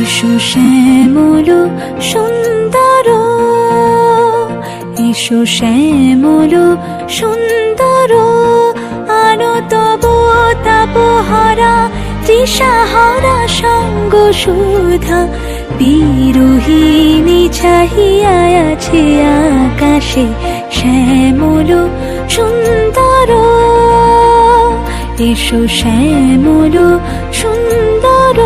এসো শ্যামল সুন্দর, এসো শ্যামল সুন্দর, আনো তব তাপহারা তৃষাহারা সঙ্গ সুধা। বিরোহিণী চাহিয়া আছে আকাশে শ্যামল সুন্দর, এসো শ্যামল সুন্দর।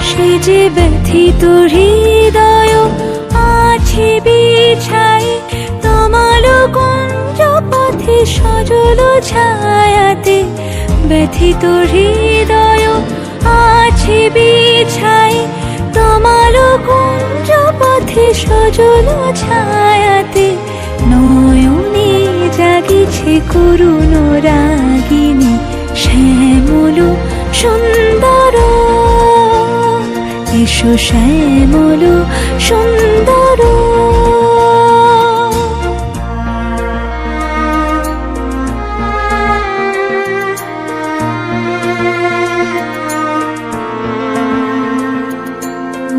সে যে ব্যথিত হৃদয় আছে বিছাই, তমাল কুঞ্জ পথে সজল ছায়াতে। ব্যথিত হৃদয় আছে বিছাই, তমাল কুঞ্জ পথে সজল ছায়াতে। নয়নে জাগিছে করুণ রাগিনী শ্যামল সুন্দর, এসো শ্যামল সুন্দর।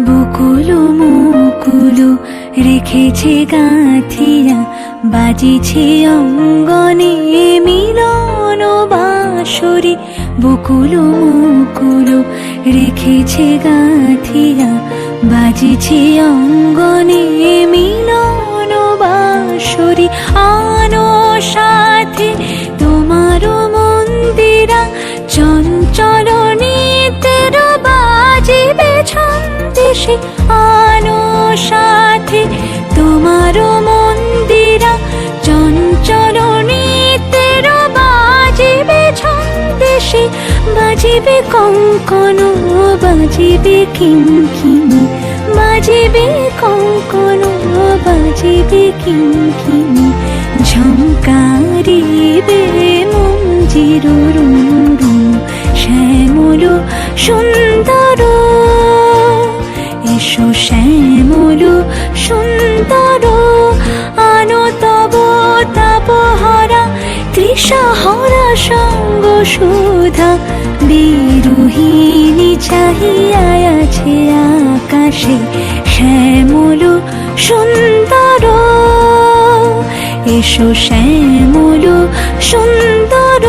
বকুল মুকুল রেখেছে গাঁথিয়া, বাজিছে অঙ্গনে মিলন বাঁশরি। বকুল মুকুল রেখেছে গাঁথিয়া, বাজিছে অঙ্গনে মিলন বাঁশরি। আনো সাথে তোমার মন্দিরা, চঞ্চল নিতের বাজিবে ছন্দেশে। আনো সাথে তোমার মন্দিরা, চঞ্চল নিতের বাজিবে ছন্দেশে। বাজিবে কঙ্কন, বাজিবে কিঙ্কিণী, বাজিবে কঙ্কন, বাজিবে কিঙ্কিণী। ঝঙ্কারিবে মঞ্জির রুরু শ্যামল সুন্দর, এসো শ্যামল সুন্দর। আনো তব তাপহারা তৃষাহারা সঙ্গ সুধা। বিরোহিণী চাহিয়া আছে আকাশে শ্যামল সুন্দর, এসো শ্যামল সুন্দর।